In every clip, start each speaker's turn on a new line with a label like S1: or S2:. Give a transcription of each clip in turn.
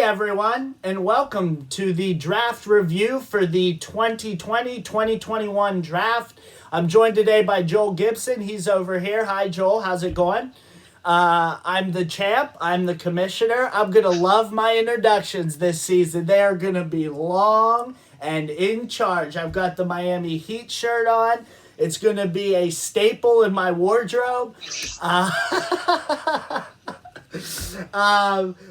S1: everyone, and welcome to the draft review for the 2020-2021 draft. I'm joined today by Joel Gibson. He's over here. Hi, Joel. How's it going? I'm the champ. I'm the commissioner. I'm going to love my introductions this season. They are going to be long and in charge. I've got the Miami Heat shirt on. It's going to be a staple in my wardrobe.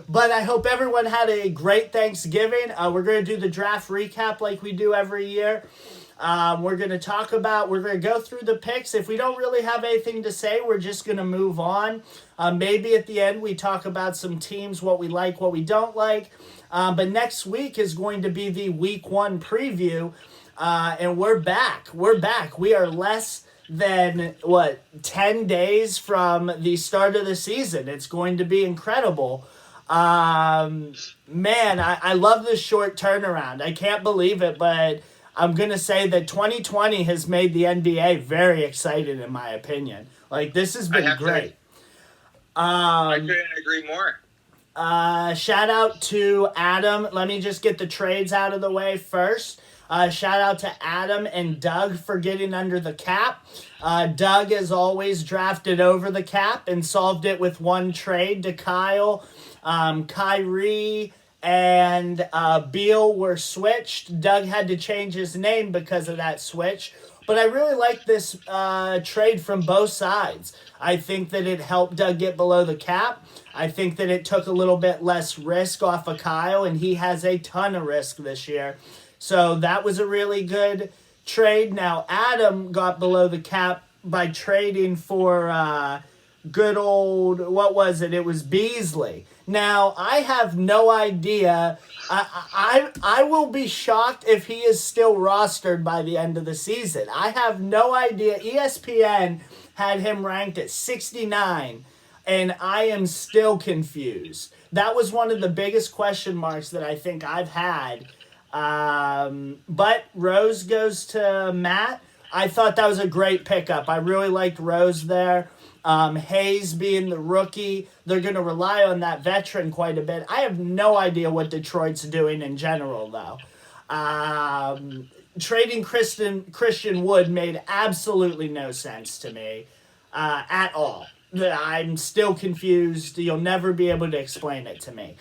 S1: But I hope everyone had a great Thanksgiving. We're going to do the draft recap like we do every year. We're going to go through the picks. If we don't really have anything to say, we're just going to move on. Maybe at the end we talk about some teams, what we like, what we don't like. But next week is going to be the week 1 preview. And we're back. We are less than 10 days from the start of the season. It's going to be incredible. Man, I love this short turnaround. I can't believe it, but I'm going to say that 2020 has made the NBA very excited, in my opinion. Like, this has been great.
S2: I couldn't agree more.
S1: Shout out to Adam. Let me just get the trades out of the way first. Shout out to Adam and Doug for getting under the cap. Doug, as always, drafted over the cap and solved it with one trade to Kyle. Kyrie and Beal were switched. Doug had to change his name because of that switch. But I really like this trade from both sides. I think that it helped Doug get below the cap. I think that it took a little bit less risk off of Kyle, and he has a ton of risk this year. So that was a really good trade. Now, Adam got below the cap by trading for good old, what was it? It was Beasley. Now, I have no idea. I will be shocked if he is still rostered by the end of the season. I have no idea. ESPN had him ranked at 69, and I am still confused. That was one of the biggest question marks that I think I've had. But Rose goes to Matt. I thought that was a great pickup. I really liked Rose there. Hayes being the rookie, they're going to rely on that veteran quite a bit. I have no idea what Detroit's doing in general, though. Trading Christian Wood made absolutely no sense to me at all. I'm still confused. You'll never be able to explain it to me.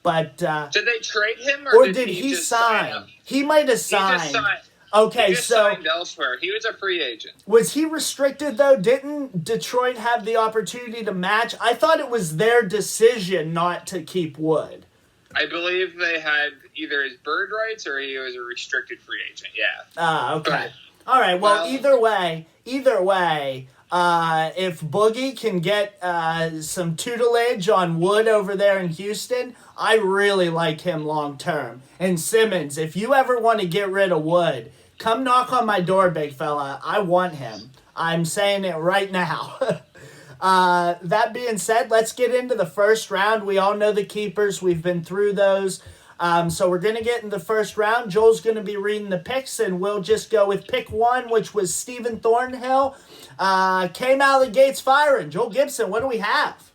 S1: But
S2: did they trade him, or did he just
S1: sign? He might have signed.
S2: He just signed.
S1: Okay,
S2: he just signed elsewhere. He was a free agent.
S1: Was he restricted, though? Didn't Detroit have the opportunity to match? I thought it was their decision not to keep Wood.
S2: I believe they had either his bird rights or he was a restricted free agent, yeah.
S1: Okay. All right, well, either way, if Boogie can get some tutelage on Wood over there in Houston, I really like him long term. And Simmons, if you ever want to get rid of Wood, come knock on my door, big fella. I want him. I'm saying it right now. That being said, let's get into the first round. We all know the keepers. We've been through those. So we're going to get in the first round. Joel's going to be reading the picks, and we'll just go with pick 1, which was Stephen Thornhill. Came out of the gates firing. Joel Gibson, what do we have?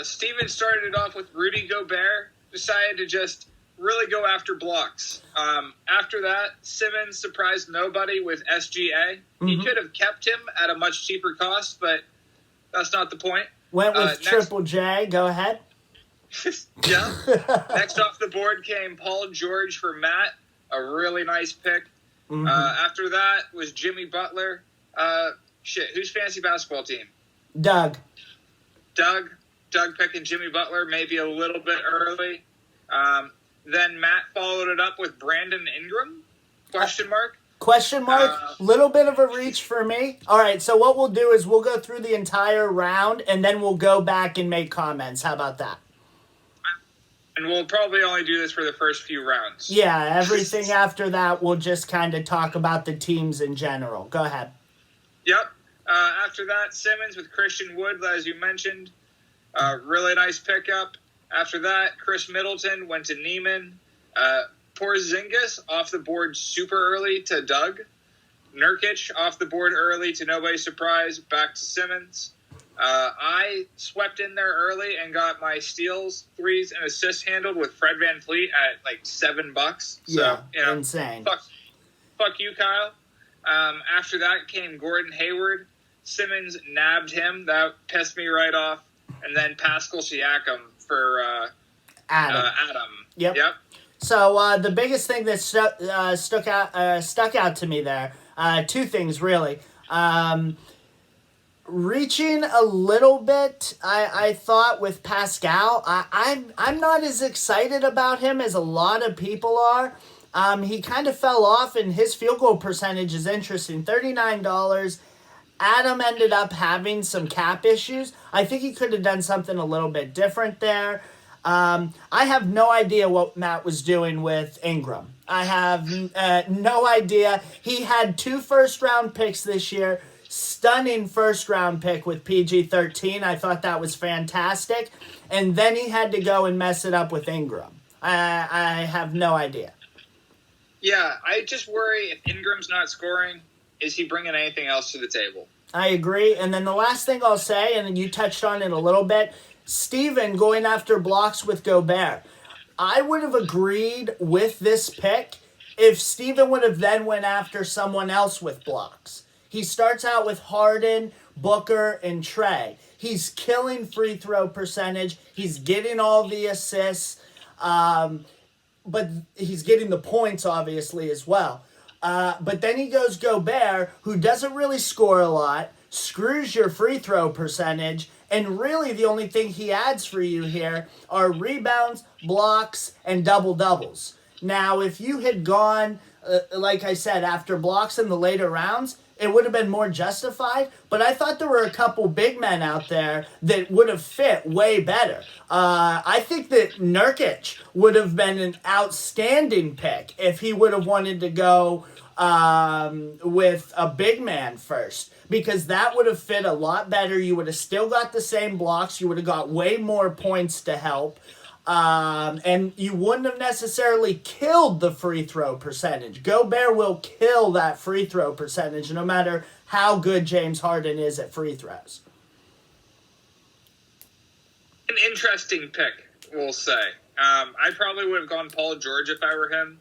S2: Steven started it off with Rudy Gobert. Decided to just really go after blocks. After that, Simmons surprised nobody with SGA. Mm-hmm. He could have kept him at a much cheaper cost, but that's not the point.
S1: Went with Triple J. Go ahead.
S2: Yeah. Next off the board came Paul George for Matt. A really nice pick. Mm-hmm. After that was Jimmy Butler. Whose fantasy basketball team?
S1: Doug
S2: picking Jimmy Butler maybe a little bit early. Then Matt followed it up with Brandon Ingram? Question mark?
S1: Little bit of a reach for me. All right, so what we'll do is we'll go through the entire round, and then we'll go back and make comments. How about that?
S2: And we'll probably only do this for the first few rounds.
S1: Yeah, everything after that, we'll just kind of talk about the teams in general. Go ahead.
S2: Yep. After that, Simmons with Christian Wood, as you mentioned. Really nice pickup. After that, Chris Middleton went to Neiman. Porzingis off the board super early to Doug. Nurkic off the board early to nobody's surprise, back to Simmons. I swept in there early and got my steals, threes, and assists handled with Fred VanVleet at like $7. So,
S1: insane.
S2: Fuck you, Kyle. After that came Gordon Hayward. Simmons nabbed him. That pissed me right off. And then Pascal Siakam for Adam.
S1: Yep. So the biggest thing that stuck out to me there, two things really. Reaching a little bit, I thought with Pascal. I'm not as excited about him as a lot of people are. He kind of fell off, and his field goal percentage is interesting. $39. Adam ended up having some cap issues. I think he could have done something a little bit different there. I have no idea what Matt was doing with Ingram. I have no idea. He had 2 first-round picks this year. Stunning first-round pick with PG-13. I thought that was fantastic. And then he had to go and mess it up with Ingram. I have no idea.
S2: Yeah, I just worry if Ingram's not scoring, is he bringing anything else to the table?
S1: I agree. And then the last thing I'll say, and you touched on it a little bit, Steven going after blocks with Gobert. I would have agreed with this pick if Steven would have then went after someone else with blocks. He starts out with Harden, Booker, and Trey. He's killing free throw percentage. He's getting all the assists. But he's getting the points, obviously, as well. But then he goes Gobert, who doesn't really score a lot, screws your free throw percentage, and really the only thing he adds for you here are rebounds, blocks, and double-doubles. Now, if you had gone, like I said, after blocks in the later rounds, it would have been more justified, but I thought there were a couple big men out there that would have fit way better. I think that Nurkic would have been an outstanding pick if he would have wanted to go with a big man first, because that would have fit a lot better. You would have still got the same blocks. You would have got way more points to help. And you wouldn't have necessarily killed the free throw percentage. Gobert will kill that free throw percentage no matter how good James Harden is at free throws.
S2: An interesting pick, we'll say. I probably would have gone Paul George if I were him.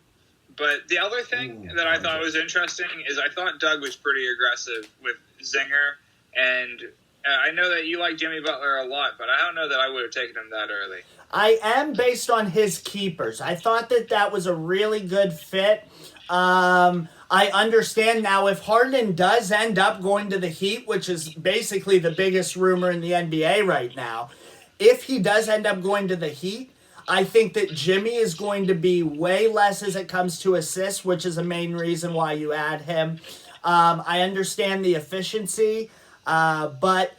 S2: But the other thing that I thought was interesting is I thought Doug was pretty aggressive with Zinger. And I know that you like Jimmy Butler a lot, but I don't know that I would have taken him that early.
S1: I am based on his keepers. I thought that was a really good fit. I understand now if Harden does end up going to the Heat, which is basically the biggest rumor in the NBA right now, if he does end up going to the Heat, I think that Jimmy is going to be way less as it comes to assists, which is a main reason why you add him. I understand the efficiency, but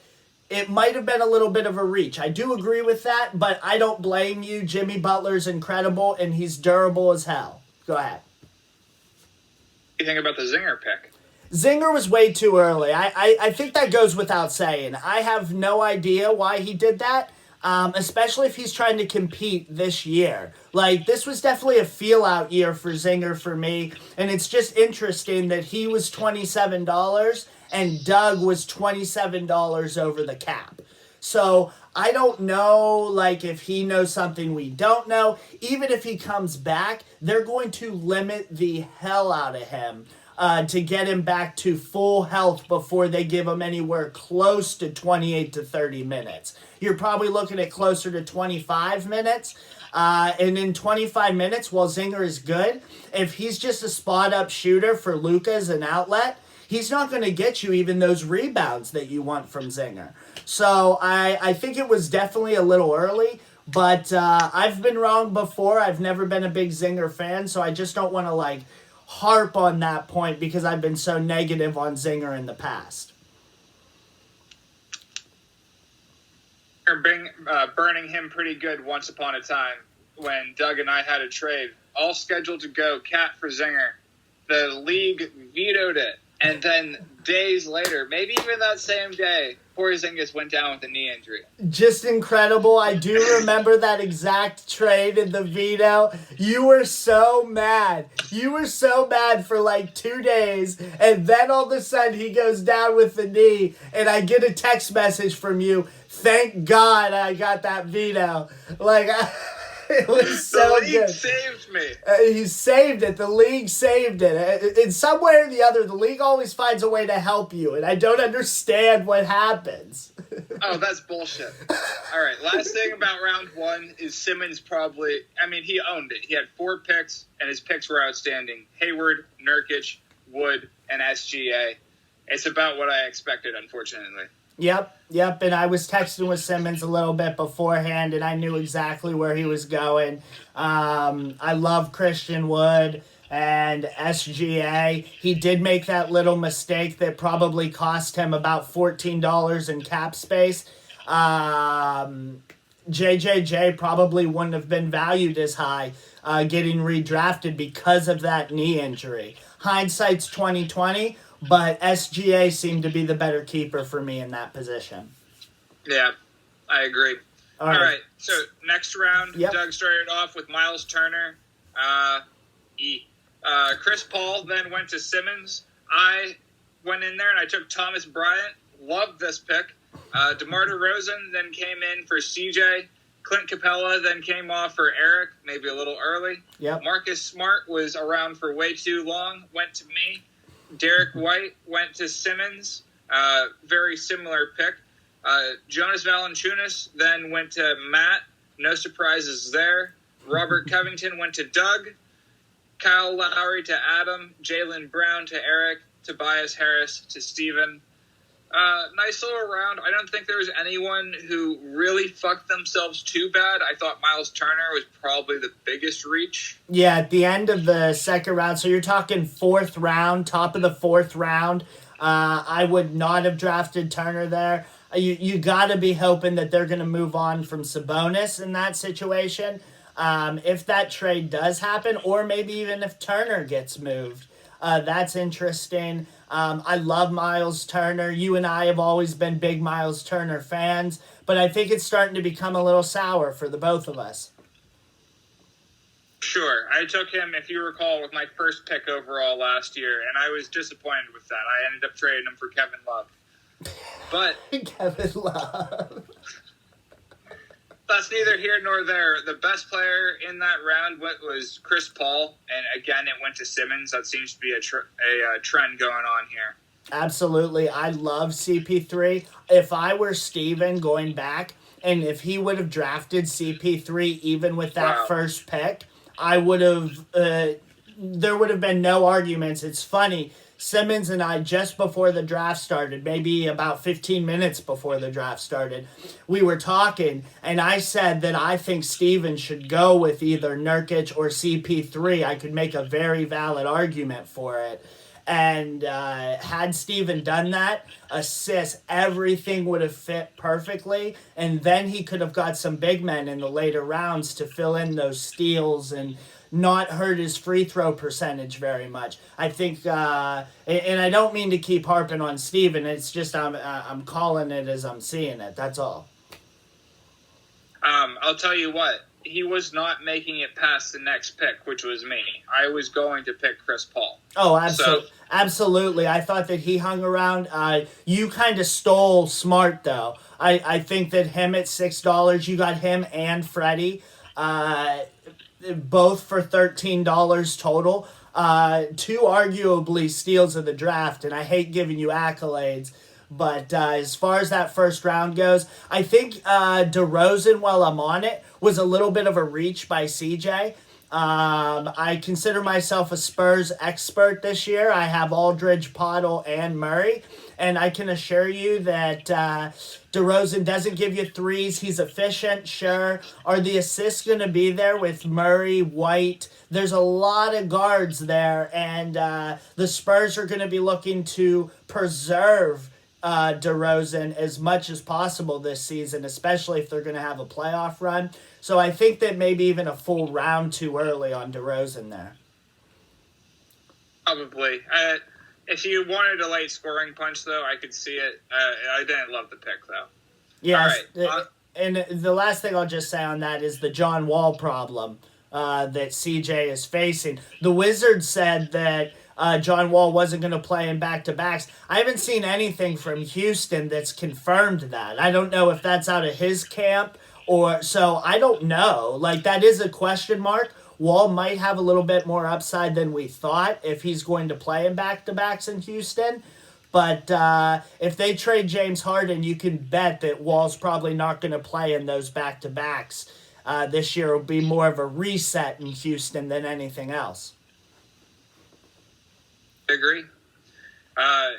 S1: it might have been a little bit of a reach. I do agree with that, but I don't blame you. Jimmy Butler's incredible, and he's durable as hell. Go ahead.
S2: What do you think about the Zinger pick?
S1: Zinger was way too early. I think that goes without saying. I have no idea why he did that, especially if he's trying to compete this year. Like, this was definitely a feel-out year for Zinger for me, and it's just interesting that he was $27 and Doug was $27 over the cap. So I don't know, like, if he knows something we don't know. Even if he comes back, they're going to limit the hell out of him to get him back to full health before they give him anywhere close to 28 to 30 minutes. You're probably looking at closer to 25 minutes. And in 25 minutes, while Zinger is good, if he's just a spot-up shooter for Luka as an outlet, he's not going to get you even those rebounds that you want from Zinger. So I think it was definitely a little early, but I've been wrong before. I've never been a big Zinger fan, so I just don't want to, like, harp on that point because I've been so negative on Zinger in the past.
S2: Burning him pretty good once upon a time when Doug and I had a trade, all scheduled to go Cat for Zinger. The league vetoed it. And then days later, maybe even that same day, Porzingis went down with a knee injury.
S1: Just incredible. I do remember that exact trade in the veto. You were so mad. You were so mad for like 2 days. And then all of a sudden he goes down with the knee. And I get a text message from you. Thank God I got that veto. Like, it was so
S2: the league
S1: good.
S2: saved me.
S1: He saved it. The league saved it. In some way or the other, the league always finds a way to help you, and I don't understand what happens.
S2: Oh, that's bullshit. All right, last thing about round one is Simmons probably, I mean, he owned it. He had 4 picks, and his picks were outstanding. Hayward, Nurkic, Wood, and SGA. It's about what I expected, unfortunately.
S1: Yep, and I was texting with Simmons a little bit beforehand, and I knew exactly where he was going. I love Christian Wood and SGA. He did make that little mistake that probably cost him about $14 in cap space. JJJ probably wouldn't have been valued as high getting redrafted because of that knee injury. Hindsight's 2020. But SGA seemed to be the better keeper for me in that position.
S2: Yeah, I agree. All right. So next round,
S1: Yep.
S2: Doug started off with Miles Turner. Chris Paul then went to Simmons. I went in there and I took Thomas Bryant. Loved this pick. DeMar DeRozan then came in for CJ. Clint Capella then came off for Eric, maybe a little early.
S1: Yep.
S2: Marcus Smart was around for way too long, went to me. Derek White went to Simmons, very similar pick. Jonas Valanciunas then went to Matt, no surprises there. Robert Covington went to Doug. Kyle Lowry to Adam. Jaylen Brown to Eric. Tobias Harris to Steven. Nice little round. I don't think there was anyone who really fucked themselves too bad. I thought Miles Turner was probably the biggest reach.
S1: Yeah, at the end of the second round, so you're talking 4th round, top of the 4th round. I would not have drafted Turner there. You got to be hoping that they're going to move on from Sabonis in that situation. If that trade does happen, or maybe even if Turner gets moved. That's interesting. I love Miles Turner. You and I have always been big Miles Turner fans, but I think it's starting to become a little sour for the both of us.
S2: Sure. I took him, if you recall, with my first pick overall last year, and I was disappointed with that. I ended up trading him for Kevin Love. But
S1: Kevin Love.
S2: That's neither here nor there. The best player in that round was Chris Paul, and again, it went to Simmons. That seems to be a trend going on here.
S1: Absolutely. I love CP3. If I were Steven going back, and if he would have drafted CP3 even with that first pick, I would have, there would have been no arguments. It's funny. Simmons and I, just before the draft started, maybe about 15 minutes before the draft started, we were talking, and I said that I think Steven should go with either Nurkic or CP3. I could make a very valid argument for it. And had Steven done that, assists, everything would have fit perfectly. And then he could have got some big men in the later rounds to fill in those steals and not hurt his free throw percentage very much. I think, and I don't mean to keep harping on Steven. It's just I'm calling it as I'm seeing it. That's all.
S2: I'll tell you what. He was not making it past the next pick, which was me. I was going to pick Chris Paul.
S1: Oh, absolutely. I thought that he hung around. You kind of stole Smart, though. I think that him at $6, you got him and Freddie, both for $13 total. 2 arguably steals of the draft, and I hate giving you accolades. But as far as that first round goes, I think DeRozan, while I'm on it, was a little bit of a reach by CJ. I consider myself a Spurs expert this year. I have Aldridge, Poeltl, and Murray. And I can assure you that DeRozan doesn't give you threes. He's efficient, sure. Are the assists going to be there with Murray, White? There's a lot of guards there. And the Spurs are going to be looking to preserve DeRozan as much as possible this season, especially if they're going to have a playoff run. So I think that maybe even a full round too early on DeRozan there.
S2: Probably. If you wanted a late scoring punch, though, I could see it. I didn't love the pick, though.
S1: Yes.
S2: All right.
S1: And the last thing I'll just say on that is the John Wall problem that CJ is facing. The Wizards said that John Wall wasn't going to play in back-to-backs. I haven't seen anything from Houston that's confirmed that. I don't know if that's out of his camp so I don't know. Like, that is a question mark. Wall might have a little bit more upside than we thought if he's going to play in back-to-backs in Houston. But if they trade James Harden, you can bet that Wall's probably not going to play in those back-to-backs. This year will be more of a reset in Houston than anything else.
S2: I agree.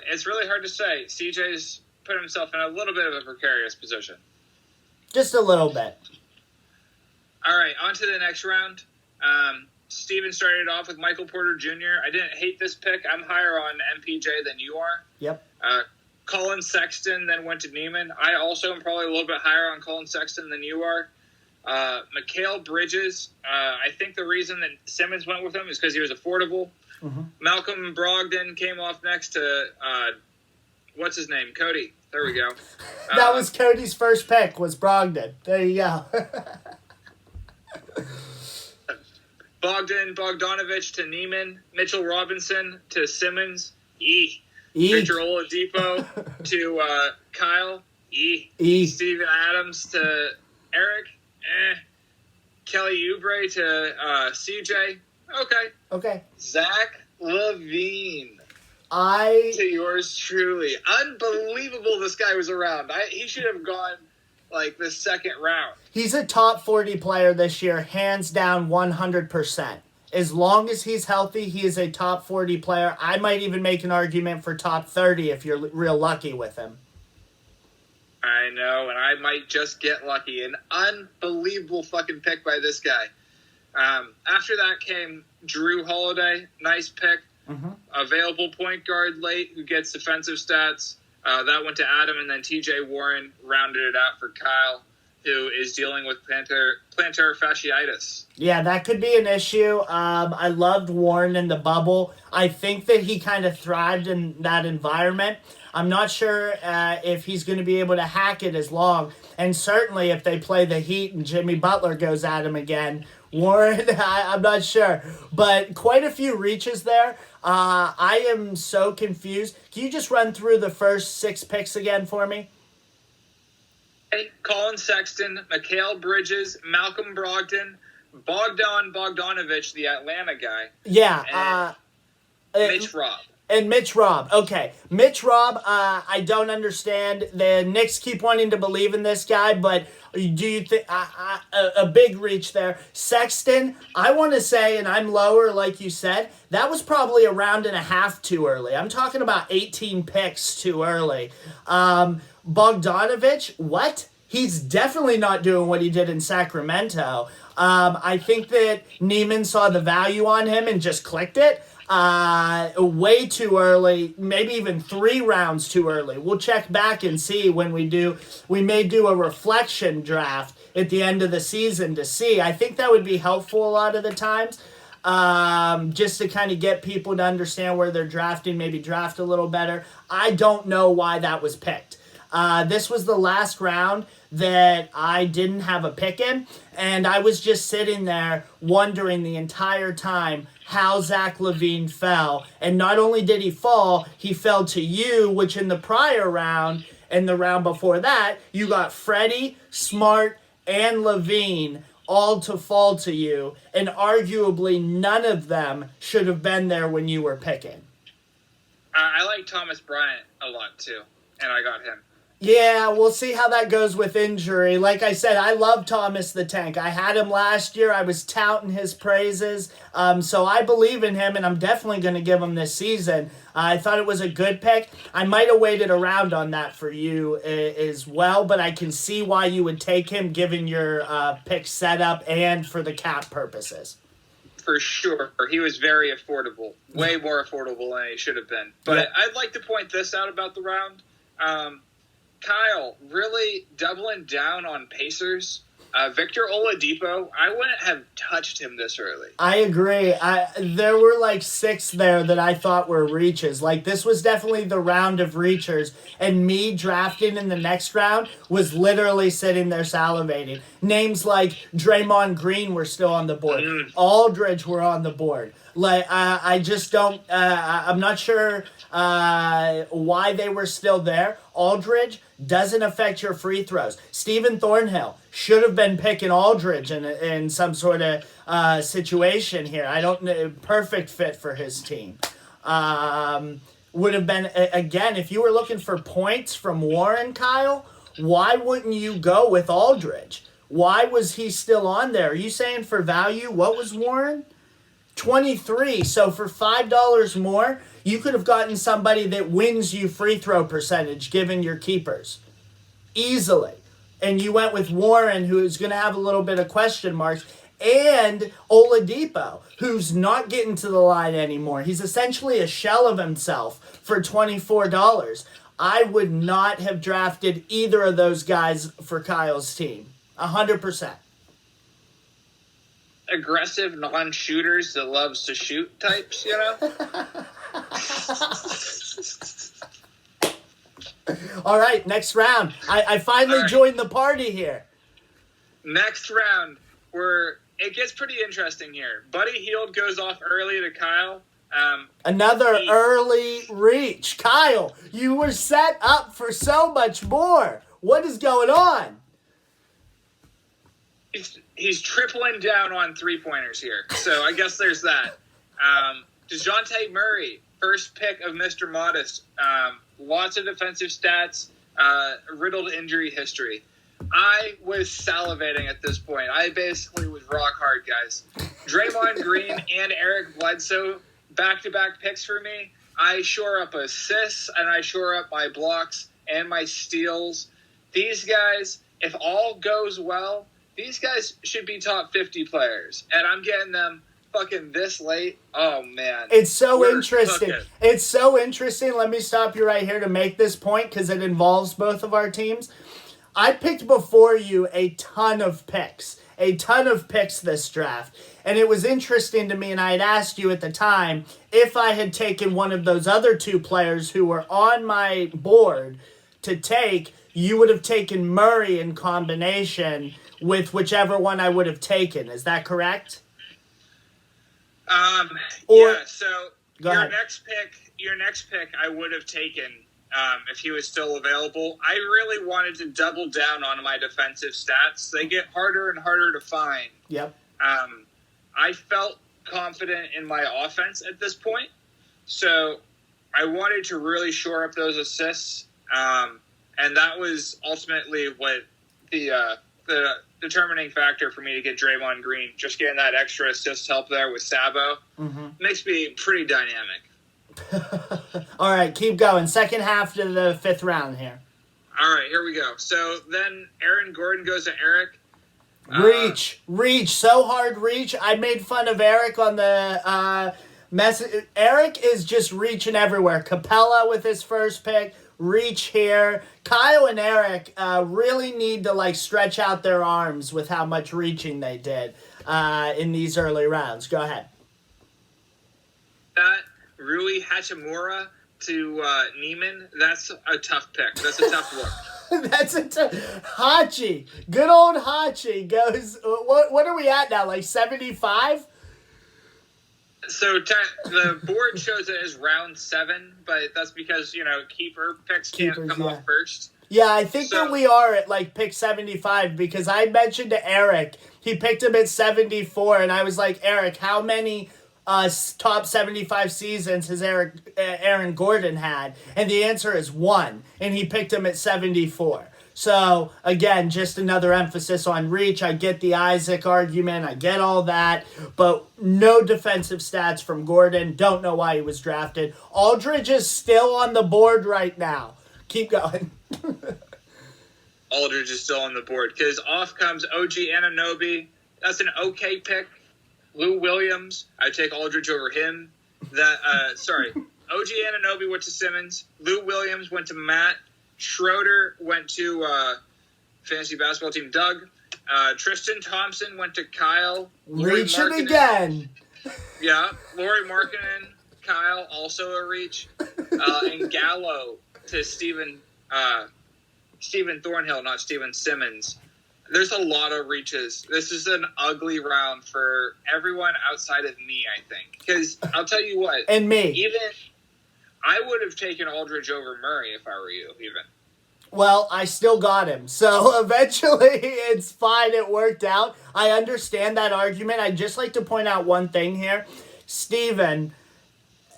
S2: It's really hard to say. CJ's put himself in a little bit of a precarious position.
S1: Just a little bit.
S2: All right, on to the next round. Steven started off with Michael Porter Jr. I didn't hate this pick. I'm higher on MPJ than you are.
S1: Yep.
S2: Colin Sexton then went to Neiman. I also am probably a little bit higher on Colin Sexton than you are. Mikal Bridges. I think the reason that Simmons went with him is because he was affordable. Mm-hmm. Malcolm Brogdon came off next to, what's his name? Cody. There we go.
S1: That was Cody's first pick, was Brogdon. There you go.
S2: Bogdanovich to Neiman. Mitchell Robinson to Simmons. Victor Oladipo to Kyle. Steven Adams to Eric. Kelly Oubre to CJ. Okay. Zach LaVine. To yours truly. Unbelievable this guy was around. He should have gone like the second round.
S1: He's a top 40 player this year, hands down 100%. As long as he's healthy, he is a top 40 player. I might even make an argument for top 30 if you're real lucky with him.
S2: I know, and I might just get lucky. An unbelievable fucking pick by this guy. After that came Drew Holiday. Nice pick. Mm-hmm. Available point guard late who gets defensive stats. That went to Adam, and then TJ Warren rounded it out for Kyle, who is dealing with plantar fasciitis.
S1: Yeah, that could be an issue. I loved Warren in the bubble. I think that he kind of thrived in that environment. I'm not sure if he's going to be able to hack it as long. And certainly if they play the Heat and Jimmy Butler goes at him again, Warren, I'm not sure. But quite a few reaches there. I am so confused. Can you just run through the first 6 picks again for me?
S2: Colin Sexton, Mikal Bridges, Malcolm Brogdon, Bogdanovich, the Atlanta guy.
S1: Yeah.
S2: Mitch Robb.
S1: And Mitch Robb. Okay. Mitch Robb, I don't understand. The Knicks keep wanting to believe in this guy, but do you think a big reach there? Sexton, I want to say, and I'm lower like you said, that was probably a round and a half too early. I'm talking about 18 picks too early. Bogdanovich, what? He's definitely not doing what he did in Sacramento. I think that Neiman saw the value on him and just clicked it. Way too early, maybe even 3 rounds too early. We'll check back and see when we may do a reflection draft at the end of the season to see. I think that would be helpful a lot of the times, just to kind of get people to understand where they're drafting, maybe draft a little better. I don't know why that was picked. This was the last round that I didn't have a pick in, and I was just sitting there wondering the entire time how Zach LaVine fell. And not only did he fall, he fell to you, which in the prior round and the round before that, you got Freddie, Smart, and LaVine all to fall to you, and arguably none of them should have been there when you were picking.
S2: I like Thomas Bryant a lot too, and I got him.
S1: Yeah, we'll see how that goes with injury. Like I said, I love Thomas the Tank. I had him last year. I was touting his praises. So I believe in him, and I'm definitely going to give him this season. I thought it was a good pick. I might have waited around on that for you as well, but I can see why you would take him given your pick setup and for the cap purposes.
S2: For sure. He was very affordable. Way more affordable than he should have been. But yeah. I'd like to point this out about the round. Kyle, really doubling down on Pacers. Victor Oladipo, I wouldn't have touched him this early.
S1: I agree. There were like 6 there that I thought were reaches. Like, this was definitely the round of reachers, and me drafting in the next round was literally sitting there salivating. Names like Draymond Green were still on the board. Aldridge were on the board. Like, I just don't. I'm not sure why they were still there. Aldridge doesn't affect your free throws. Stephen Thornhill should have been picking Aldridge in some sort of situation here. I don't know. Perfect fit for his team. Would have been, again, if you were looking for points from Warren, Kyle, why wouldn't you go with Aldridge? Why was he still on there? Are you saying for value? What was Warren? 23. So for $5 more, you could have gotten somebody that wins you free throw percentage given your keepers. Easily. And you went with Warren, who is going to have a little bit of question marks, and Oladipo, who's not getting to the line anymore. He's essentially a shell of himself for $24. I would not have drafted either of those guys for Kyle's team. 100%.
S2: Aggressive non-shooters that loves to shoot types, you know?
S1: All right, next round. I finally joined the party here.
S2: Next round, it gets pretty interesting here. Buddy Hield goes off early to Kyle.
S1: Another early reach. Kyle, you were set up for so much more. What is going on?
S2: He's tripling down on three-pointers here. So I guess there's that. DeJounte Murray, first pick of Mr. Modest. Lots of defensive stats, riddled injury history. I was salivating at this point. I basically was rock hard, guys. Draymond Green and Eric Bledsoe, back-to-back picks for me. I shore up assists, and I shore up my blocks and my steals. These guys, if all goes well, these guys should be top 50 players. And I'm getting them fucking this late. Oh, man.
S1: It's so interesting. It's so interesting. Let me stop you right here to make this point because it involves both of our teams. I picked before you a ton of picks this draft. And it was interesting to me, and I had asked you at the time, if I had taken one of those other 2 players who were on my board to take, you would have taken Murray in combination with whichever one I would have taken. Is that correct?
S2: Yeah, so
S1: your
S2: next pick I would have taken if he was still available. I really wanted to double down on my defensive stats. They get harder and harder to find.
S1: Yep.
S2: I felt confident in my offense at this point, so I wanted to really shore up those assists, and that was ultimately what the determining factor for me to get Draymond Green. Just getting that extra assist help there with Sabo makes me pretty dynamic.
S1: All right, keep going. Second half to the 5th round here.
S2: All right, here we go. So then Aaron Gordon goes to Eric.
S1: Reach, so hard reach. I made fun of Eric on the message. Eric is just reaching everywhere. Capella with his first pick. Reach here. Kyle and Eric really need to stretch out their arms with how much reaching they did in these early rounds. Go ahead.
S2: That Rui Hachimura to Neiman, that's a tough pick. That's a tough look.
S1: Hachi. Good old Hachi goes, what are we at now, 75?
S2: So the board shows it as round 7, but that's because, keeper picks can't come off first.
S1: Yeah, I think that we are at pick 75 because I mentioned to Eric, he picked him at 74, and I was like, Eric, how many top 75 seasons has Aaron Gordon had? And the answer is 1, and he picked him at 74. So, again, just another emphasis on reach. I get the Isaac argument. I get all that. But no defensive stats from Gordon. Don't know why he was drafted. Aldridge is still on the board right now. Keep going.
S2: Aldridge is still on the board because off comes OG Anunoby. That's an okay pick. Lou Williams, I'd take Aldridge over him. OG Anunoby went to Simmons. Lou Williams went to Matt. Schroeder went to fantasy basketball team Doug. Tristan Thompson went to Kyle.
S1: Reach it again.
S2: Yeah, Lauri Markkinen, Kyle, also a reach. And Gallo to Stephen Thornhill, not Steven Simmons. There's a lot of reaches. This is an ugly round for everyone outside of me, I think. Because I'll tell you what.
S1: And me.
S2: Even I would have taken Aldridge over Murray if I were you, even.
S1: Well, I still got him. So eventually it's fine. It worked out. I understand that argument. I'd just like to point out one thing here. Steven,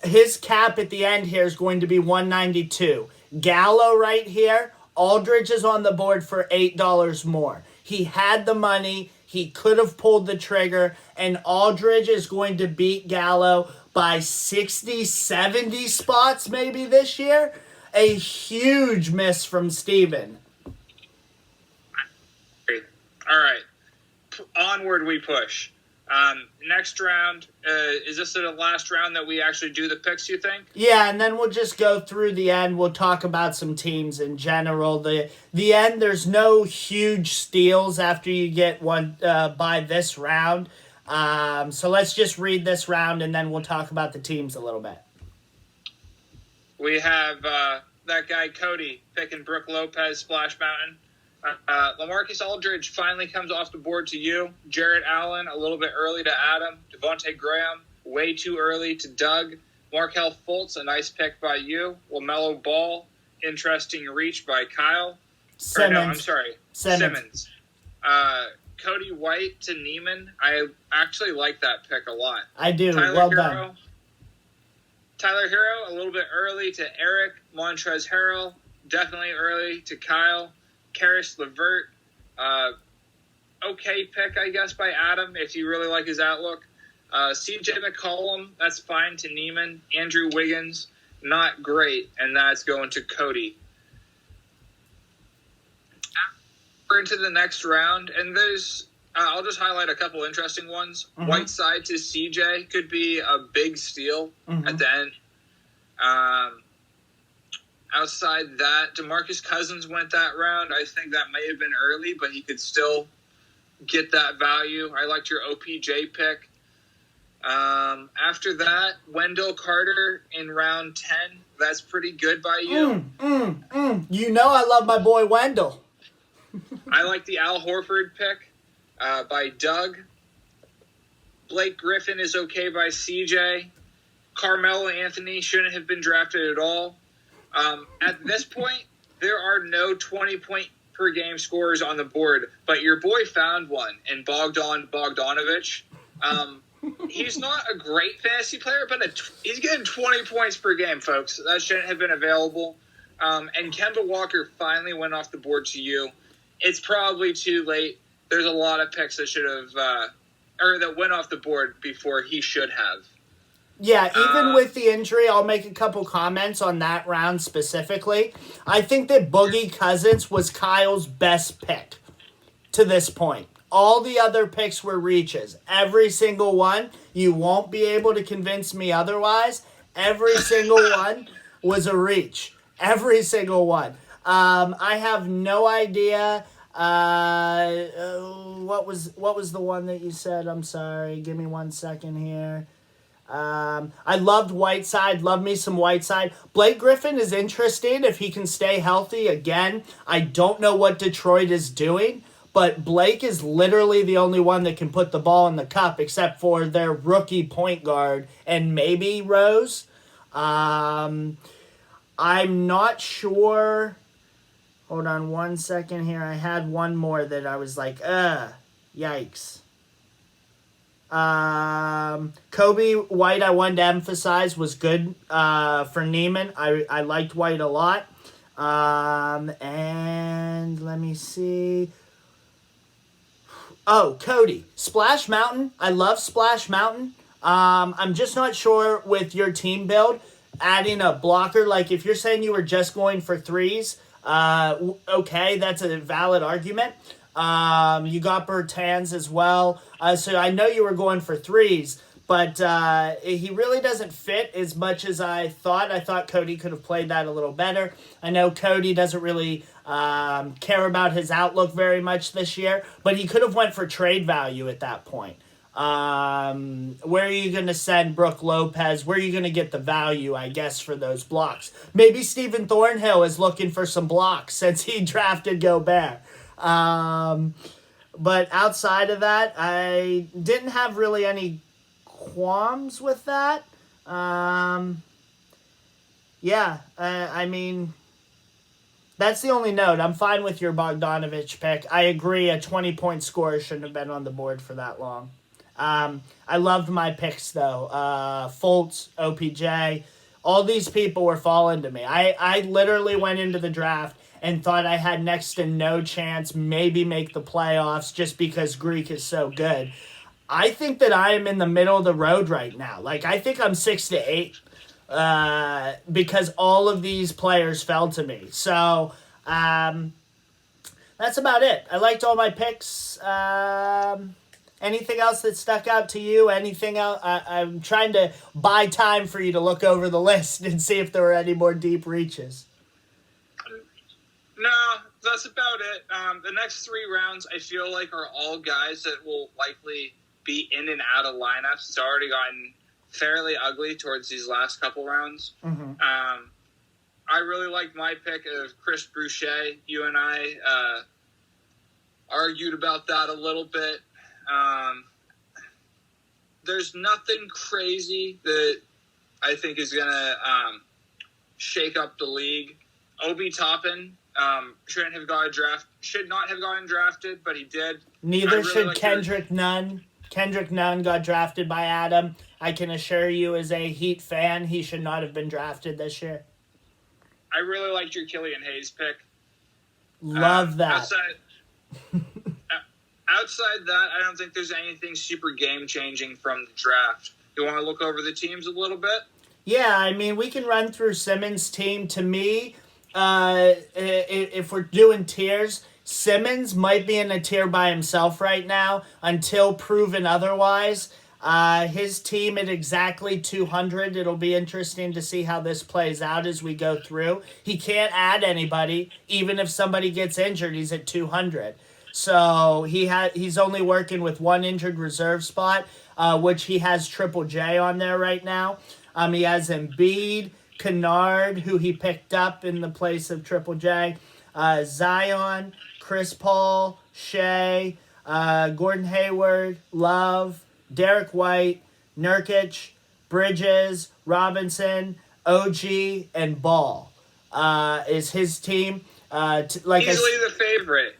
S1: his cap at the end here is going to be $192. Gallo right here, Aldridge is on the board for $8 more. He had the money. He could have pulled the trigger. And Aldridge is going to beat Gallo by 60, 70 spots maybe this year. A huge miss from Steven.
S2: All right. Onward we push. Next round, is this the last round that we actually do the picks, you think?
S1: Yeah, and then we'll just go through the end. We'll talk about some teams in general. The end, there's no huge steals after you get one by this round. So let's just read this round, and then we'll talk about the teams a little bit.
S2: We have that guy Cody picking Brooke Lopez, Splash Mountain. LaMarcus Aldridge finally comes off the board to you. Jarrett Allen, a little bit early to Adam. Devontae Graham, way too early to Doug. Markelle Fultz, a nice pick by you. LaMelo Ball, interesting reach by Kyle.
S1: Simmons.
S2: Simmons. Cody White to Neiman. I actually like that pick a lot.
S1: I do. Well done.
S2: Tyler Hero, a little bit early to Eric. Montrezl Harrell, definitely early to Kyle. Karis LeVert, okay pick, I guess, by Adam, if you really like his outlook. CJ McCollum, that's fine to Neiman. Andrew Wiggins, not great, and that's going to Cody. We're into the next round, and there's, I'll just highlight a couple interesting ones. Mm-hmm. Whiteside to CJ could be a big steal at the end. Outside that, DeMarcus Cousins went that round. I think that may have been early, but he could still get that value. I liked your OPJ pick. After that, Wendell Carter in round 10. That's pretty good by you.
S1: You know I love my boy Wendell.
S2: I like the Al Horford pick by Doug. Blake Griffin is okay by CJ. Carmelo Anthony shouldn't have been drafted at all. At this point, there are no 20-point-per-game scorers on the board, but your boy found one in Bogdan Bogdanovic. He's not a great fantasy player, but he's getting 20 points per game, folks. That shouldn't have been available. And Kemba Walker finally went off the board to you. It's probably too late. There's a lot of picks that should have, or that went off the board before he should have.
S1: Yeah, even with the injury, I'll make a couple comments on that round specifically. I think that Boogie Cousins was Kyle's best pick to this point. All the other picks were reaches. Every single one. You won't be able to convince me otherwise. Every single one was a reach. Every single one. I have no idea. What was the one that you said? I'm sorry. Give me 1 second here. I loved Whiteside. Love me some Whiteside. Blake Griffin is interesting if he can stay healthy again. I don't know what Detroit is doing, but Blake is literally the only one that can put the ball in the cup except for their rookie point guard and maybe Rose. I'm not sure. Hold on 1 second here. I had one more that I was like, yikes. Kobe White, I wanted to emphasize, was good for Neiman. I liked White a lot. And let me see. Oh, Cody. Splash Mountain. I love Splash Mountain. I'm just not sure with your team build, adding a blocker. Like if you're saying you were just going for threes, okay, that's a valid argument. You got Bertans as well. So I know you were going for threes, But he really doesn't fit as much as I thought. I thought Cody could have played that a little better. I know Cody doesn't really care about his outlook very much this year, but he could have went for trade value at that point. Where are you going to send Brooke Lopez? Where are you going to get the value, I guess, for those blocks? Maybe Stephen Thornhill is looking for some blocks since he drafted Gobert. But outside of that, I didn't have really any qualms with that. I mean, that's the only note. I'm fine with your Bogdanovich pick. I agree, a 20-point scorer shouldn't have been on the board for that long. I loved my picks, though. Fultz, OPJ, all these people were falling to me. I literally went into the draft and thought I had next to no chance, maybe make the playoffs just because Greek is so good. I think that I am in the middle of the road right now. Like, I think I'm 6-8 because all of these players fell to me. So, that's about it. I liked all my picks. Anything else that stuck out to you? Anything else? I'm trying to buy time for you to look over the list and see if there were any more deep reaches.
S2: No, that's about it. The next 3 rounds, I feel like, are all guys that will likely be in and out of lineups. It's already gotten fairly ugly towards these last couple rounds.
S1: Mm-hmm.
S2: I really liked my pick of Chris Boucher. You and I argued about that a little bit. There's nothing crazy that I think is going to shake up the league. Obi Toppin should not have gotten drafted, but he did.
S1: Neither should Kendrick Nunn. Kendrick Nunn got drafted by Adam. I can assure you, as a Heat fan, he should not have been drafted this year.
S2: I really liked your Killian Hayes pick.
S1: Love that.
S2: Outside that, I don't think there's anything super game-changing from the draft. You want to look over the teams a little bit?
S1: Yeah, I mean, we can run through Simmons' team. To me, if we're doing tiers, Simmons might be in a tier by himself right now until proven otherwise. His team at exactly 200. It'll be interesting to see how this plays out as we go through. He can't add anybody. Even if somebody gets injured, he's at 200. So he's only working with one injured reserve spot, which he has Triple J on there right now. He has Embiid, Kennard, who he picked up in the place of Triple J, Zion, Chris Paul, Shea, Gordon Hayward, Love, Derek White, Nurkic, Bridges, Robinson, OG, and Ball is his team.
S2: Easily the favorite.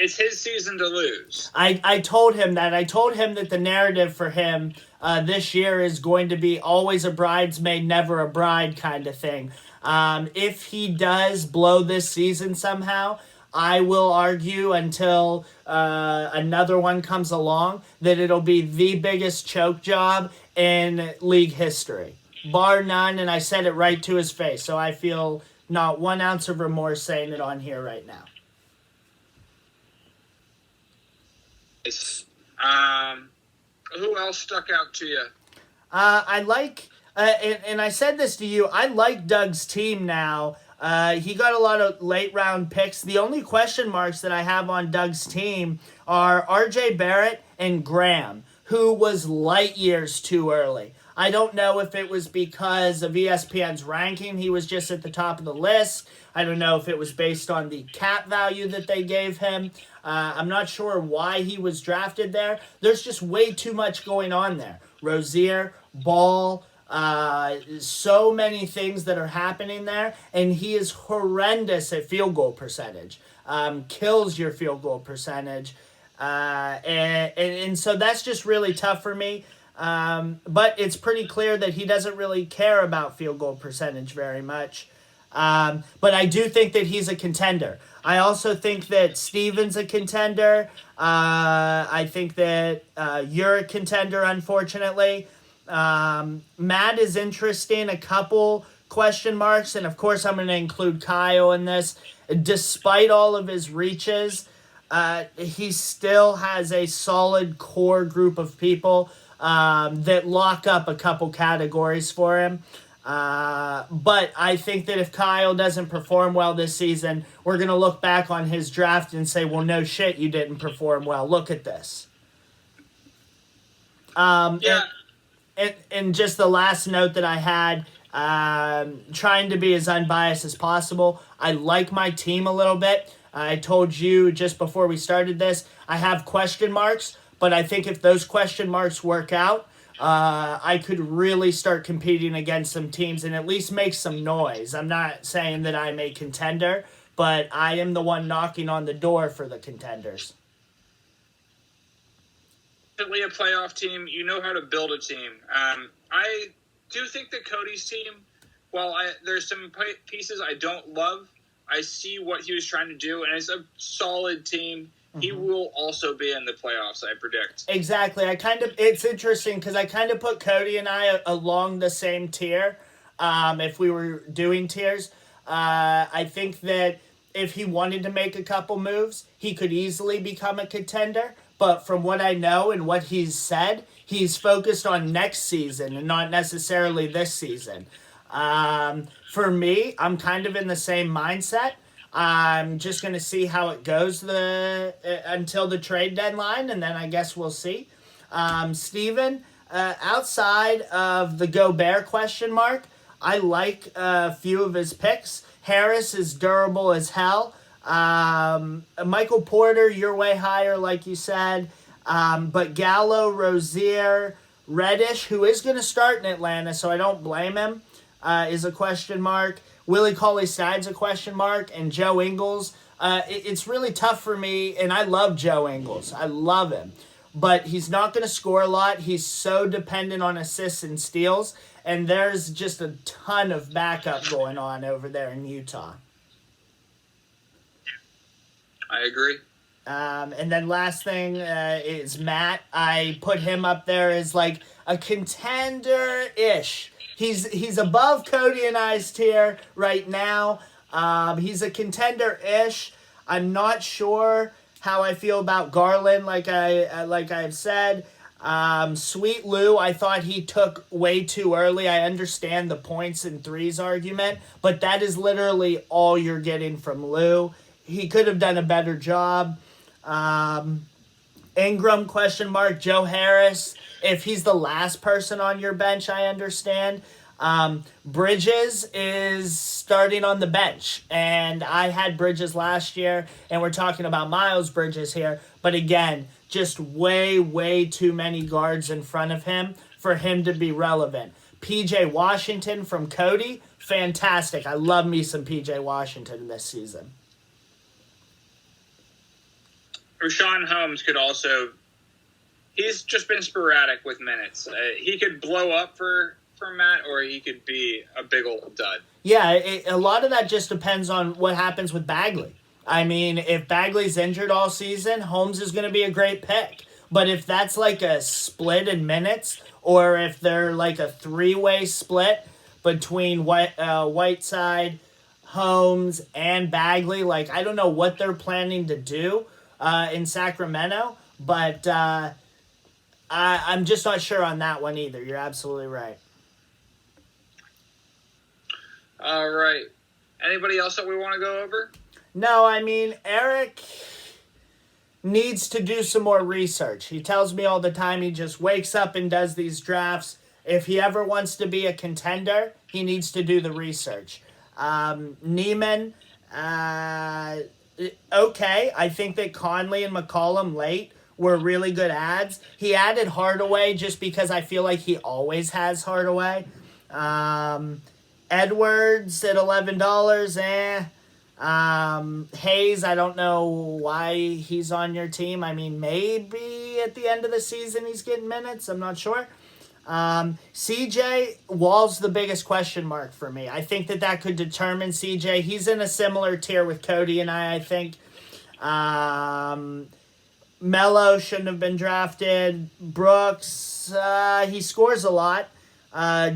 S2: It's his season to lose.
S1: I told him that. I told him that the narrative for him this year is going to be always a bridesmaid, never a bride kind of thing. If he does blow this season somehow, I will argue until another one comes along that it'll be the biggest choke job in league history. Bar none, and I said it right to his face, so I feel not 1 ounce of remorse saying it on here right now.
S2: Who else stuck out to you?
S1: I like, and I said this to you, I like Doug's team now. He got a lot of late round picks. The only question marks that I have on Doug's team are RJ Barrett and Graham, who was light years too early. I don't know if it was because of ESPN's ranking. He was just at the top of the list. I don't know if it was based on the cap value that they gave him. I'm not sure why he was drafted there. There's just way too much going on there. Rozier, Ball, so many things that are happening there. And he is horrendous at field goal percentage. Kills your field goal percentage. And so that's just really tough for me. But it's pretty clear that he doesn't really care about field goal percentage very much. But I do think that he's a contender. I also think that Steven's a contender. I think that you're a contender, unfortunately. Matt is interesting. A couple question marks. And, of course, I'm going to include Kyle in this. Despite all of his reaches, he still has a solid core group of people that lock up a couple categories for him. But I think that if Kyle doesn't perform well this season, we're going to look back on his draft and say, well, no shit, you didn't perform well. Look at this.
S2: Yeah.
S1: And just the last note that I had, trying to be as unbiased as possible. I like my team a little bit. I told you just before we started this, I have question marks, but I think if those question marks work out, I could really start competing against some teams and at least make some noise. I'm not saying that I'm a contender, but I am the one knocking on the door for the contenders.
S2: Definitely a playoff team. You know how to build a team. I do think that Cody's team, while there's some pieces I don't love, I see what he was trying to do, and it's a solid team. Mm-hmm. He will also be in the playoffs, I predict.
S1: Exactly. It's interesting because I kind of put Cody and I along the same tier. If we were doing tiers, I think that if he wanted to make a couple moves, he could easily become a contender. But from what I know and what he's said, he's focused on next season and not necessarily this season. For me, I'm kind of in the same mindset. I'm just going to see how it goes until the trade deadline, and then I guess we'll see. Steven, outside of the Gobert question mark, I like a few of his picks. Harris is durable as hell. Michael Porter, you're way higher, like you said. But Gallo, Rozier, Reddish, who is going to start in Atlanta, so I don't blame him, is a question mark. Willie Cauley-Stein's a question mark. And Joe Ingles. It's really tough for me, and I love Joe Ingles. I love him. But he's not going to score a lot. He's so dependent on assists and steals, and there's just a ton of backup going on over there in Utah.
S2: I agree.
S1: And then last thing is Matt. I put him up there as like a contender-ish. He's above Cody and I's tier right now. He's a contender-ish. I'm not sure how I feel about Garland, like I've said. Sweet Lou, I thought he took way too early. I understand the points and threes argument, but that is literally all you're getting from Lou. He could have done a better job. Ingram, question mark. Joe Harris, if he's the last person on your bench, I understand. Bridges is starting on the bench, and I had Bridges last year, and we're talking about Miles Bridges here, but again, just way too many guards in front of him for him to be relevant. PJ Washington from Cody, fantastic. I love me some PJ Washington this season.
S2: Richaun Holmes could also... He's just been sporadic with minutes. He could blow up for Matt, or he could be a big old dud.
S1: Yeah, a lot of that just depends on what happens with Bagley. I mean, if Bagley's injured all season, Holmes is going to be a great pick. But if that's like a split in minutes, or if they're like a three-way split between Whiteside, Holmes, and Bagley, like I don't know what they're planning to do in Sacramento, but I'm just not sure on that one either. You're absolutely right.
S2: All right. Anybody else that we want to go over?
S1: No, I mean, Eric needs to do some more research. He tells me all the time he just wakes up and does these drafts. If he ever wants to be a contender, he needs to do the research. Neiman, okay. I think that Conley and McCollum late were really good ads. He added Hardaway just because I feel like he always has Hardaway. Edwards at $11, Hayes, I don't know why he's on your team. I mean, maybe at the end of the season he's getting minutes. I'm not sure. CJ, Wall's the biggest question mark for me. I think that could determine CJ. He's in a similar tier with Cody and I think. Melo shouldn't have been drafted. Brooks, he scores a lot.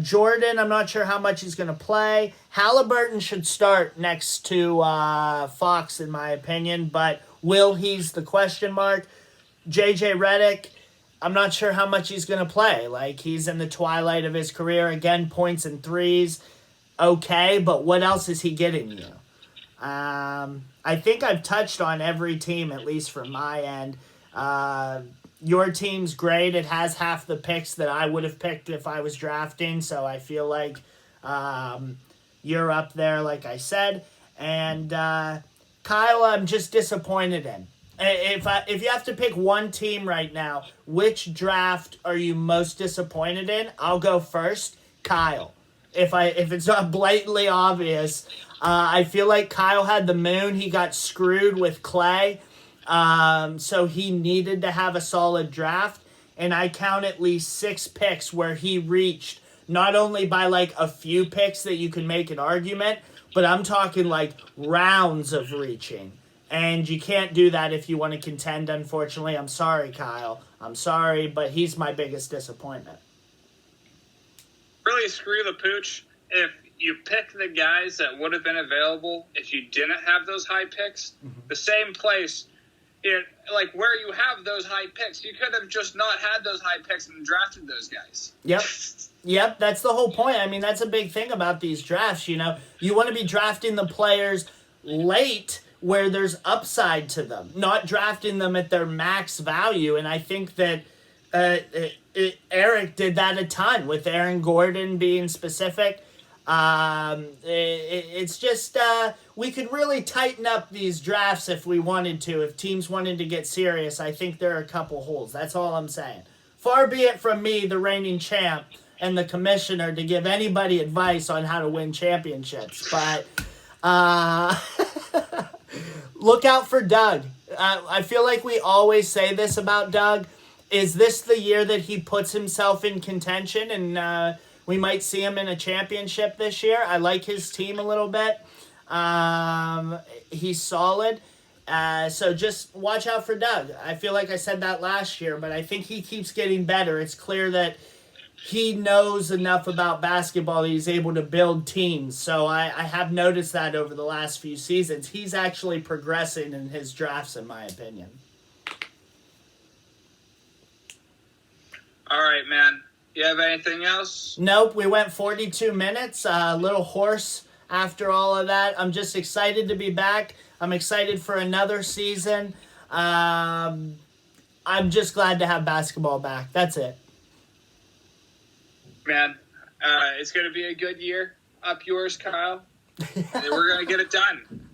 S1: Jordan, I'm not sure how much he's going to play. Halliburton should start next to Fox, in my opinion, but Will he's the question mark. JJ Redick, I'm not sure how much he's going to play. Like, he's in the twilight of his career. Again, points and threes. Okay, but what else is he getting you? I think I've touched on every team, at least from my end. Your team's great. It has half the picks that I would have picked if I was drafting, so I feel like you're up there, like I said. And Kyle, I'm just disappointed in. If you have to pick one team right now, which draft are you most disappointed in? I'll go first. Kyle. If it's not blatantly obvious, I feel like Kyle had the moon. He got screwed with Clay, so he needed to have a solid draft. And I count at least 6 picks where he reached not only by like a few picks that you can make an argument, but I'm talking like rounds of reaching. And you can't do that if you want to contend, unfortunately. I'm sorry, Kyle. I'm sorry, but he's my biggest disappointment.
S2: Really screw the pooch. If you pick the guys that would have been available if you didn't have those high picks, the same place, like where you have those high picks, you could have just not had those high picks and drafted those guys.
S1: Yep, that's the whole point. I mean, that's a big thing about these drafts, you know. You want to be drafting the players late where there's upside to them, not drafting them at their max value. And I think that Eric did that a ton with Aaron Gordon being specific. It's just we could really tighten up these drafts if we wanted to. If teams wanted to get serious, I think there are a couple holes. That's all I'm saying. Far be it from me, the reigning champ, and the commissioner to give anybody advice on how to win championships. But look out for Doug. I feel like we always say this about Doug. Is this the year that he puts himself in contention and we might see him in a championship this year? I like his team a little bit. He's solid. So just watch out for Doug. I feel like I said that last year, but I think he keeps getting better. It's clear that he knows enough about basketball that he's able to build teams. So I have noticed that over the last few seasons. He's actually progressing in his drafts, in my opinion.
S2: All right, man. You have anything else?
S1: Nope, we went 42 minutes. A little hoarse after all of that. I'm just excited to be back. I'm excited for another season. I'm just glad to have basketball back. That's it.
S2: Man, it's going to be a good year. Up yours, Kyle. We're going to get it done.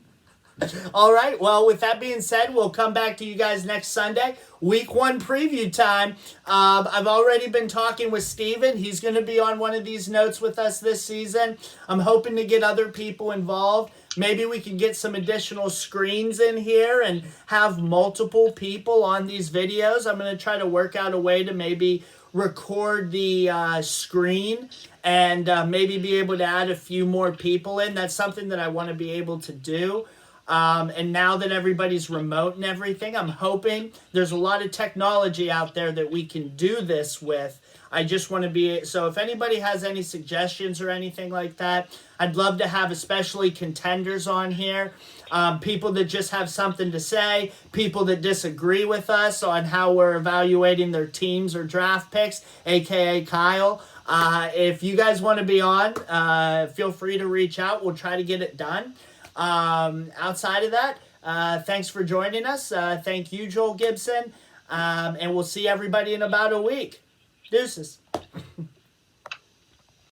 S1: All right. Well, with that being said, we'll come back to you guys next Sunday. Week 1 preview time. I've already been talking with Steven. He's going to be on one of these notes with us this season. I'm hoping to get other people involved. Maybe we can get some additional screens in here and have multiple people on these videos. I'm going to try to work out a way to maybe record the screen and maybe be able to add a few more people in. That's something that I want to be able to do. And now that everybody's remote and everything, I'm hoping there's a lot of technology out there that we can do this with. I just want to be, so if anybody has any suggestions or anything like that, I'd love to have especially contenders on here. People that just have something to say, people that disagree with us on how we're evaluating their teams or draft picks, aka Kyle. If you guys want to be on, feel free to reach out. We'll try to get it done. Outside of that, thanks for joining us. Thank you, Joel Gibson. And we'll see everybody in about a week. Deuces.